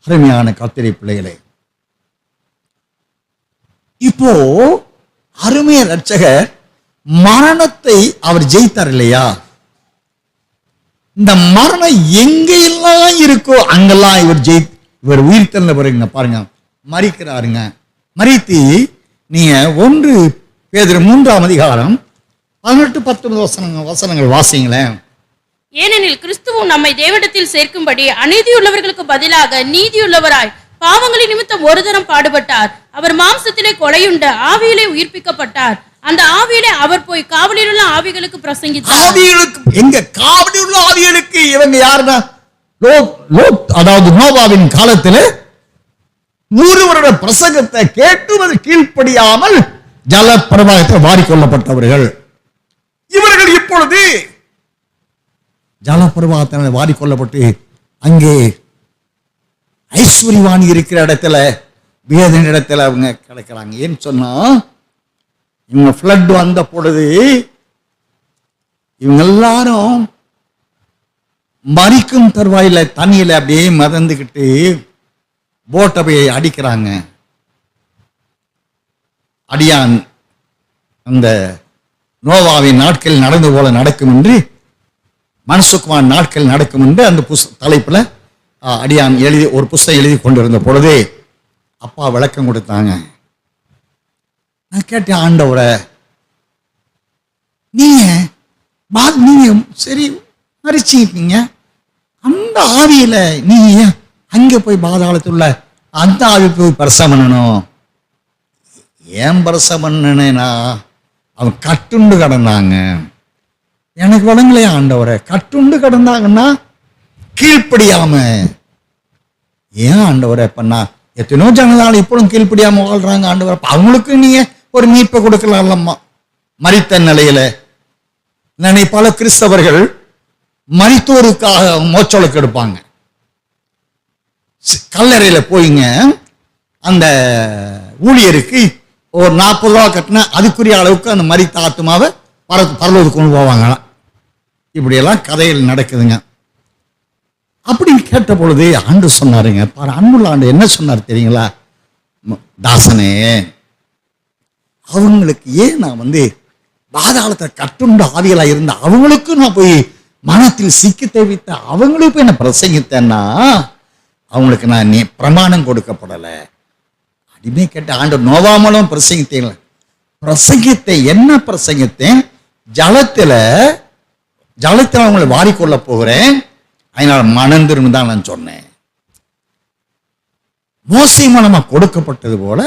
அருமையான கர்த்தருடைய பிள்ளைகளே, இப்போ அருமைய ரட்சகர் மரணத்தை அவர் ஜெயித்தார் இல்லையா? இந்த மரணம் எங்கெல்லாம் இருக்கோ அங்கெல்லாம் இவர் உயிர் தெழுந்த பிறகுங்க பாருங்க மரிக்கிறாருங்க. மரித்து நீங்க 1 பேதுரு 3ஆம் அதிகாரம் 18-19 வசனங்கள் வாசிங்களேன். ஏனெனில் கிறிஸ்துவும் நம்மை தேவனிடத்தில் சேர்க்கும்படி அநீதியுள்ளவர்களுக்கு பதிலாக நீதியுள்ளவராய் பாவங்களின் நிமித்தம் ஒரு தரம் பாடுபட்டார். அவர் மாம்சத்திலே கொலையுண்ட ஆவியிலே உயிர்ப்பிக்கப்பட்டார். அந்த ஆவியிலே அவர் போய் காவலில் உள்ள ஆவிகளுக்கு பிரசங்கித்தார். ஆவிகளுக்கு எங்க காவலில் உள்ள ஆவிகளுக்கு இவங்க யாருன்னா அதாவது நோவாவின் காலத்தில் 100 வருட பிரசங்கத்தை கேட்டுவது கீழ்ப்படியாமல் ஜல பிரவாகத்தில் வாரிக்கொள்ளப்பட்டவர்கள். இவர்கள் இப்பொழுது ஜல பிரவாகத்தினால் வாரிக்கொள்ளப்பட்டு அங்கே ஐஸ்வர்யவாணி இருக்கிற இடத்துல வேதனை இடத்துல அவங்க கிடைக்கிறாங்க. ஏன்னு சொன்னா இவங்க ஃப்ளட் வந்த பொழுது இவங்க எல்லாரும் மரிக்கும் தருவாயில தண்ணியில அப்படியே மதந்துக்கிட்டு போட்டை போய் அடிக்கிறாங்க. அடியான் அந்த நோவாவின் நாட்கள் நடந்து போல நடக்கும் என்று, மனசுக்குமார் நாட்கள் நடக்கும் என்று அந்த தலைப்புல அடியான் ஒரு புஸ்தகம் எழுதி கொண்டிருந்த பொழுதே அப்பா விளக்கம் கொடுத்தாங்க. நான் கேட்டேன், ஆண்டவரை நீங்க சரி மறிச்சிருக்கீங்க, அந்த ஆவியில நீங்க அங்கே போய் பாதாளத்துள்ள அந்த ஆவி போய் பிரசவம் பண்ணணும். ஏன் பிரசவம் பண்ணனா அவன் கட்டுண்டு கிடந்தாங்க. எனக்கு வழங்கலையா ஆண்டவரை? கட்டுண்டு கிடந்தாங்கன்னா கீழ்ப்படியாம ஏன் ஆண்டவரை பண்ணா? எத்தனோ ஜனதால் இப்பொழுதும் கீழ்ப்படியாம வாழ்றாங்க ஆண்டவரை. அவங்களுக்கு நீங்க ஒரு மீட்பை கொடுக்கலாம்மா மரித்த நிலையில. பல கிறிஸ்தவர்கள் மரித்தோருக்காக மோச்சலுக்கு எடுப்பாங்க. கல்லறையில போயிங்க அந்த ஊழியருக்கு ஒரு 40 ரூபா கட்டினா அதுக்குரிய அளவுக்கு அந்த மரித்த ஆத்மாவை பரலோகத்துக்கு கொண்டு போவாங்களாம். இப்படியெல்லாம் கதைகள் நடக்குதுங்க. அப்படின்னு கேட்ட பொழுது ஆண்டு சொன்னாருங்க, பாரு அன்புள்ள ஆண்டு என்ன சொன்னார் தெரியுங்களா? தாசனே, அவங்களுக்கு ஏன் நான் பாதாளத்தை கட்டுண்ட ஆவிகளா இருந்த அவங்களுக்கு நான் போய் மனத்தில் சிக்கி தேவித்த அவங்களுக்கு போய் நான் பிரசங்கித்தேன்னா அவங்களுக்கு நான் பிரமாணம் கொடுக்கப்படலை. அப்படின்னு கேட்ட ஆண்டு நோவாமலும் பிரசங்கித்தேன். பிரசங்கித்தேன் என்ன பிரசங்கித்தேன்? ஜலத்தில் அவங்களை வாரிக்கொள்ள போகிறேன், அதனால மனந்திரும் தான் நான் சொன்னேன். மோசே மூலமா கொடுக்கப்பட்டது போல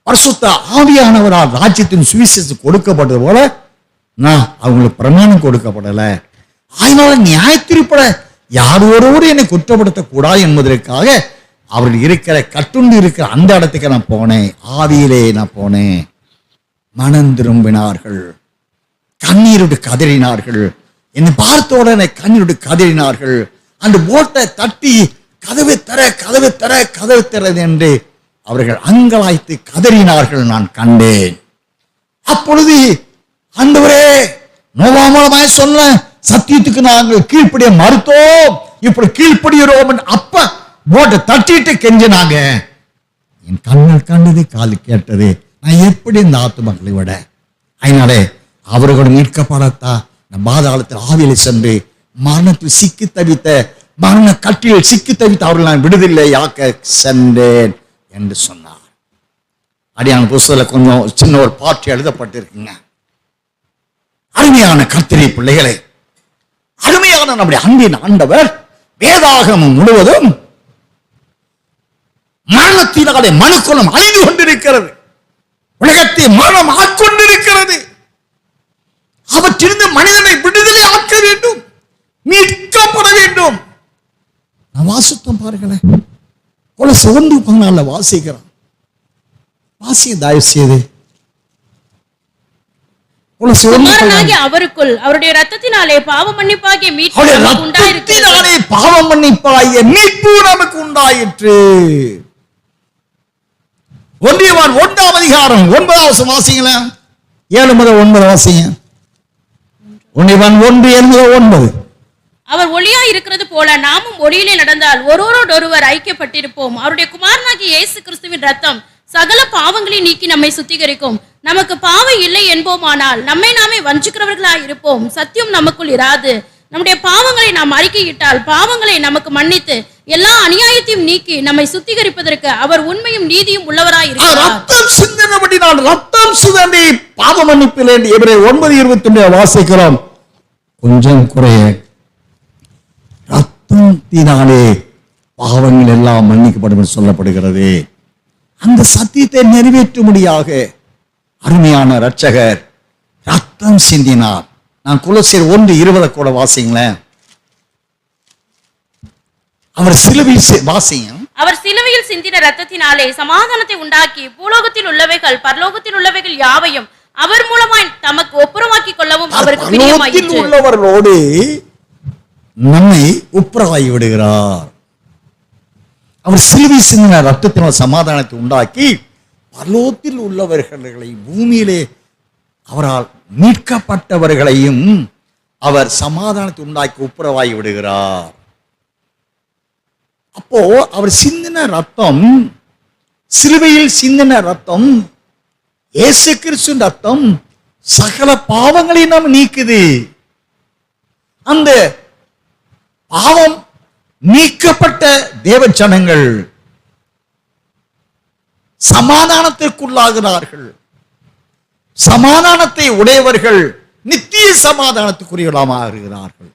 பரிசுத்த ஆவியானவரால் ராஜ்யத்தின் சுவிசேஷம் கொடுக்கப்பட்டது போல நான் அவங்களுக்கு பிரமாணம் கொடுக்கப்படலை. அதனால நியாயத்திற்பட யார் ஒருவரும் என்னை குற்றப்படுத்தக்கூடாது என்பதற்காக அவர்கள் இருக்கிற கட்டுண்டு இருக்கிற அந்த இடத்துக்கு நான் போனேன். ஆவியிலே நான் போனேன். மனம் திரும்பினார்கள், கண்ணீரோடு கதறினார்கள். என்னை பார்த்த உடனே கண்ணீரோடு கதறினார்கள். அந்த போட்டை தட்டி கதவை தர என்று அவர்கள் அங்கலாய்த்து கதறினார்கள். நான் கண்டேன். அப்பொழுது ஆண்டவரே, நோவாமலமாய் சொன்ன சத்தியத்துக்கு நாங்கள் கீழ்ப்படிய மறுத்தோம், இப்படி கீழ்ப்படுகிறோம். அப்ப போட்டை தட்டிட்டு கெஞ்சினாங்க. என் கண்கள் கண்டது, காது கேட்டது. நான் எப்படி இந்த ஆத்துமக்களை விட? அதனாலே அவர்கள் மீட்கப்படத்தா பாதாளத்தில் ஆவியிலே சென்று மரணத்தில் சிக்கி தவித்த மரண கட்டில் சிக்கி தவித்த அவர்கள் நான் விடுதலை யாக்க சென்றேன் என்று சொன்னார். அடியான புஸ்தகத்தில் கொஞ்சம் சின்ன ஒரு பாட்டு எழுதப்பட்டிருக்குங்க. அருமையான கர்த்தருடைய பிள்ளைகளை, அருமையான நம்முடைய அன்பின் ஆண்டவர் வேதாகமம் முழுவதும் மரணத்தினாலே மனுக்குலம் அழிந்து கொண்டிருக்கிறது. உலகத்தை மரணம் ஆட்கொண்டிருக்கிறது. அவற்றிலிருந்து மனிதனை விடுதலை ஆக்க வேண்டும், மீட்கப்பட வேண்டும். நான் வாசித்தோம் பாருங்களேன். கொலோசை 1:14 வாசிக்கிறான். வாசிய தயவு செய்து. அவருக்குள் அவருடைய இரத்தத்தினாலே பாவ மன்னிப்பாகிய மீட்பு நமக்கு உண்டாயிற்று. 1 யோவான் 1ஆம் அதிகாரம் 9 வாசிங்களேன். 7 முதல் 9 வாசிங்க. 1 யோவான் 1:7-9. அவர் ஒளியாய் இருக்கிறது போல நாமும் ஒளியிலே நடந்தால் ஒருவரோடொருவர் ஐக்கியப்பட்டிருப்போம். அவருடைய குமாரனாகிய இயேசு கிறிஸ்துவின் ரத்தம் சகல பாவங்களை நீக்கி நம்மை சுத்திகரிக்கும். நமக்கு பாவம் இல்லை என்போமானால் நம்மை நாமே வஞ்சிக்கிறவர்களாய் இருப்போம். சத்தியம் நமக்குள் இராது. நம்முடைய பாவங்களை நாம் அறிக்கையிட்டால் பாவங்களை நமக்கு மன்னித்து எல்லா அநியாயத்தையும் நீக்கி நம்மை சுத்திகரிப்பதற்கு அவர் உண்மையும் நீதியும் உள்ளவராய் இருக்கிறார். ரத்தம் சிந்தினபடி நான் ரத்தம் சிதறி பாவ மன்னிப்பில் எபிரேயர் 9:21 வாசிக்கிறோம். கொஞ்சம் குறைய ரத்தத்தினாலே பாவங்கள் எல்லாம் மன்னிக்கப்படும் என்று சொல்லப்படுகிறது. அந்த சத்தியத்தை நிறைவேற்றும்படியாக அருமையான இரட்சகர் ரத்தம் சிந்தினார். நான் கொலோசியர் 1:20 கூட வாசிங்களேன். அவர் சிலுவையில் வாசிங்க. அவர் சிலுவையில் சிந்தின ரத்தத்தினாலே சமாதானத்தை உண்டாக்கி பூலோகத்தில் உள்ளவைகள் பரலோகத்தில் உள்ளவைகள் யாவையும் அவர் மூலமாய் தமக்கு ஒப்புரவாக்கிக் கொள்ளவும் அவருக்கு பிரியமாயிற்று. உள்ளவர்களோடு நம்மை ஒப்புரவாகி விடுகிறார். அவர் சிலுவை சிந்தின ரத்தத்தினால் சமாதானத்தை உண்டாக்கி பரலோகத்தில் உள்ளவர்களை பூமியிலே அவரால் மீட்கப்பட்டவர்களையும் அவர் சமாதானத்தை உண்டாக்கி ஒப்புரவாகி விடுகிறார். அப்போ அவர் சிந்தின ரத்தம், சிலுவையில் சிந்தின ரத்தம், இயேசு கிறிஸ்துவின் ரத்தம் சகல பாவங்களையும் நாம் நீக்குது. அந்த பாவம் நீக்கப்பட்ட தேவ ஜனங்கள் சமாதானத்திற்குள்ளாகிறார்கள். சமாதானத்தை உடையவர்கள் நித்திய சமாதானத்துக்குரியவர்களாக இருக்கிறார்கள்.